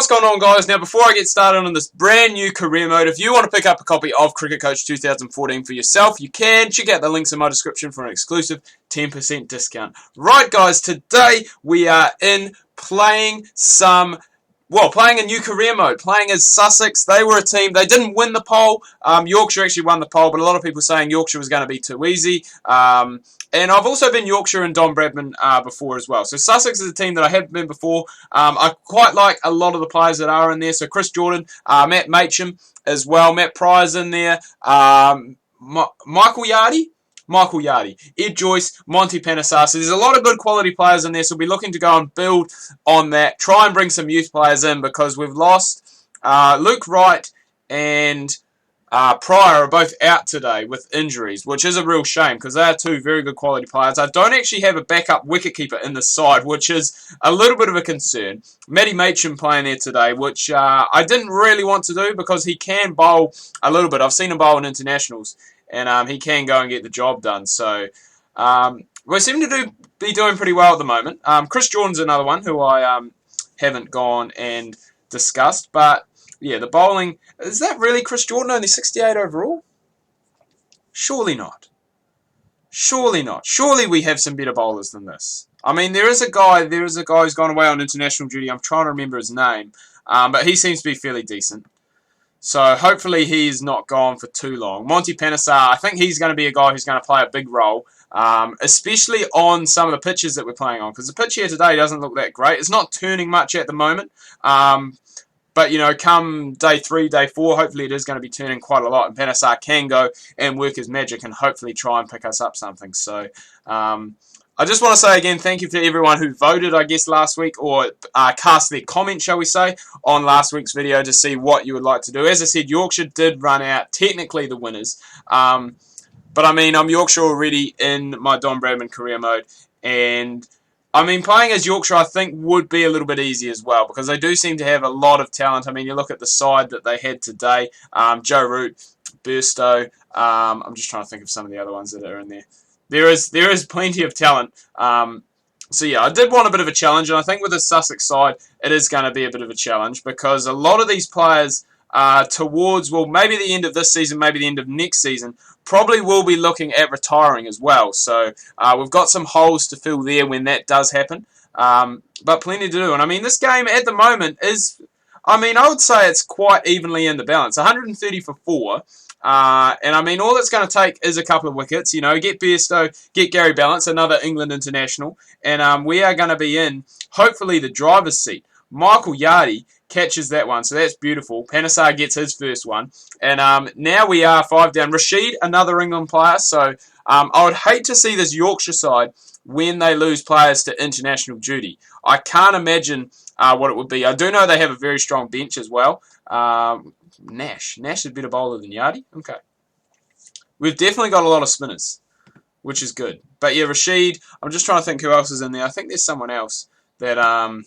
What's going on, guys? Now, before I get started on this brand new career mode, if you want to pick up a copy of Cricket Coach 2014 for yourself, you can. Check out the links in my description for an exclusive 10% discount. Right, guys, today we are playing a new career mode, playing as Sussex. They were a team, they didn't win the poll. Yorkshire actually won the poll, but a lot of people saying Yorkshire was going to be too easy. And I've also been Yorkshire and Don Bradman before as well. So Sussex is a team that I have been before. I quite like a lot of the players that are in there. So Chris Jordan, Matt Machem as well. Matt Pryor's in there. Michael Yardie, Ed Joyce, Monty Panesar. So there's a lot of good quality players in there. So we'll be looking to go and build on that. Try and bring some youth players in because we've lost Luke Wright and Pryor are both out today with injuries, which is a real shame because they are two very good quality players. I don't actually have a backup wicketkeeper in the side, which is a little bit of a concern. Matty Machem playing there today, which I didn't really want to do because he can bowl a little bit. I've seen him bowl in internationals, and he can go and get the job done. So we seem to be doing pretty well at the moment. Chris Jordan's another one who I haven't gone and discussed, but yeah, the bowling, is that really Chris Jordan, only 68 overall? Surely not. Surely not. Surely we have some better bowlers than this. I mean, there is a guy who's gone away on international duty. I'm trying to remember his name, but he seems to be fairly decent. So hopefully he's not gone for too long. Monty Panesar, I think he's going to be a guy who's going to play a big role, especially on some of the pitches that we're playing on, because the pitch here today doesn't look that great. It's not turning much at the moment. But, you know, come day 3, day 4, hopefully it is going to be turning quite a lot. And Panesar can go and work his magic and hopefully try and pick us up something. So, I just want to say again, thank you to everyone who voted, I guess, last week, or cast their comment, shall we say, on last week's video to see what you would like to do. As I said, Yorkshire did run out, technically the winners. But, I mean, I'm Yorkshire already in my Don Bradman career mode. And I mean, playing as Yorkshire, I think, would be a little bit easy as well because they do seem to have a lot of talent. I mean, you look at the side that they had today, Joe Root, Burstow. I'm just trying to think of some of the other ones that are in there. There is plenty of talent. So, yeah, I did want a bit of a challenge, and I think with the Sussex side, it is going to be a bit of a challenge because a lot of these players towards, well, maybe the end of this season, maybe the end of next season, probably will be looking at retiring as well. So we've got some holes to fill there when that does happen. But plenty to do. And I mean, this game at the moment is, I mean, I would say it's quite evenly in the balance. 130 for 4. And I mean, all it's going to take is a couple of wickets. You know, get Bairstow, get Gary Ballance, another England international. And we are going to be in, hopefully, the driver's seat. Michael Yardie catches that one, so that's beautiful. Panesar gets his first one. And now we are 5 down. Rashid, another England player. So I would hate to see this Yorkshire side when they lose players to international duty. I can't imagine what it would be. I do know they have a very strong bench as well. Nash is a better bowler than Yardie. Okay. We've definitely got a lot of spinners, which is good. But yeah, Rashid, I'm just trying to think who else is in there. I think there's someone else that I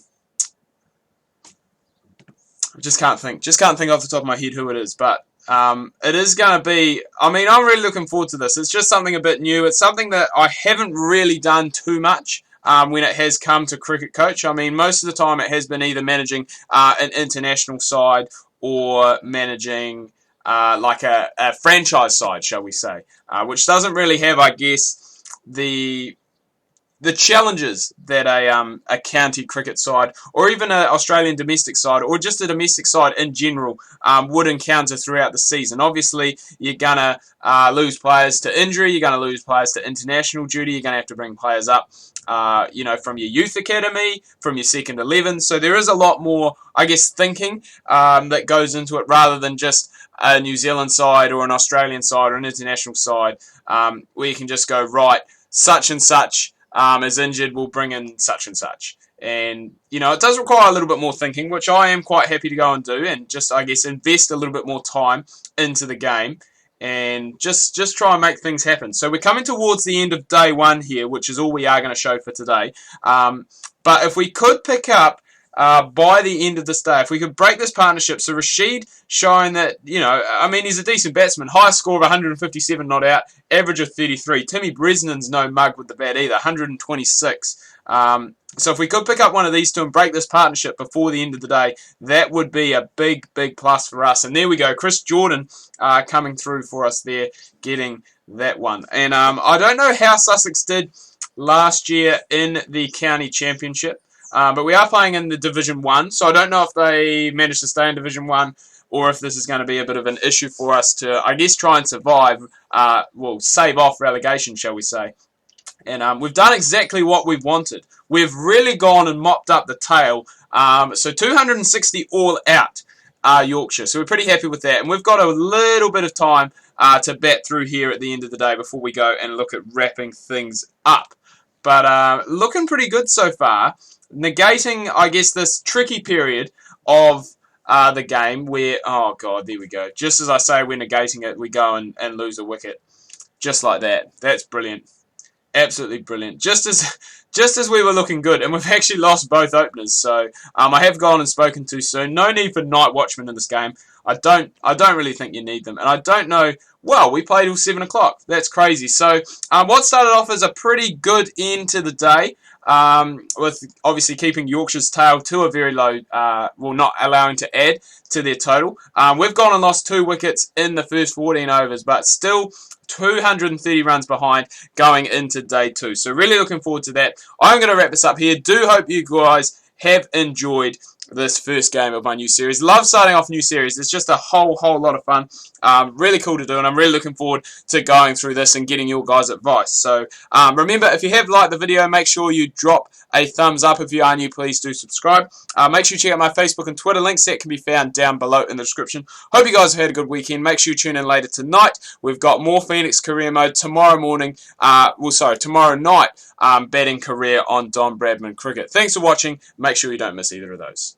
just can't think off the top of my head who it is, but it is going to be, I mean, I'm really looking forward to this. It's just something a bit new. It's something that I haven't really done too much when it has come to Cricket Coach. I mean, most of the time it has been either managing an international side or managing like a franchise side, shall we say, which doesn't really have, I guess, the challenges that a county cricket side or even an Australian domestic side or just a domestic side in general would encounter throughout the season. Obviously, you're going to lose players to injury, you're going to lose players to international duty, you're going to have to bring players up you know, from your youth academy, from your second 11. So there is a lot more, I guess, thinking that goes into it rather than just a New Zealand side or an Australian side or an international side where you can just go, right, such and such is injured, we'll bring in such and such. And, you know, it does require a little bit more thinking, which I am quite happy to go and do and just, I guess, invest a little bit more time into the game and just try and make things happen. So we're coming towards the end of day 1 here, which is all we are going to show for today. But if we could pick up by the end of this day, if we could break this partnership, so Rashid showing that, you know, I mean, he's a decent batsman, highest score of 157 not out, average of 33. Timmy Bresnan's no mug with the bat either, 126. So if we could pick up one of these two and break this partnership before the end of the day, that would be a big, big plus for us. And there we go. Chris Jordan coming through for us there, getting that one. And I don't know how Sussex did last year in the county championship, but we are playing in the Division 1, so I don't know if they managed to stay in Division 1 or if this is going to be a bit of an issue for us to, I guess, try and survive, well, save off relegation, shall we say. And we've done exactly what we've wanted. We've really gone and mopped up the tail. So 260 all out Yorkshire. So we're pretty happy with that. And we've got a little bit of time to bat through here at the end of the day before we go and look at wrapping things up. But looking pretty good so far. Negating, I guess, this tricky period of the game where, oh God, there we go. Just as I say we're negating it, we go and lose a wicket. Just like that. That's brilliant. Absolutely brilliant. Just as we were looking good, and we've actually lost both openers. So I have gone and spoken too soon. No need for night watchmen in this game. I don't really think you need them, and I don't know. Well, we played till 7 o'clock. That's crazy. So what started off as a pretty good end to the day, with obviously keeping Yorkshire's tail to a very low, well, not allowing to add to their total. We've gone and lost 2 wickets in the first 14 overs, but still 230 runs behind going into day 2. So really looking forward to that. I'm going to wrap this up here. Do hope you guys have enjoyed this first game of my new series. Love starting off a new series. It's just a whole lot of fun. Really cool to do, and I'm really looking forward to going through this and getting your guys' advice. So remember, if you have liked the video, make sure you drop a thumbs up. If you are new, please do subscribe. Make sure you check out my Facebook and Twitter links. That can be found down below in the description. Hope you guys have had a good weekend. Make sure you tune in later tonight. We've got more Phoenix career mode tomorrow morning. Tomorrow night, batting career on Don Bradman Cricket. Thanks for watching. Make sure you don't miss either of those.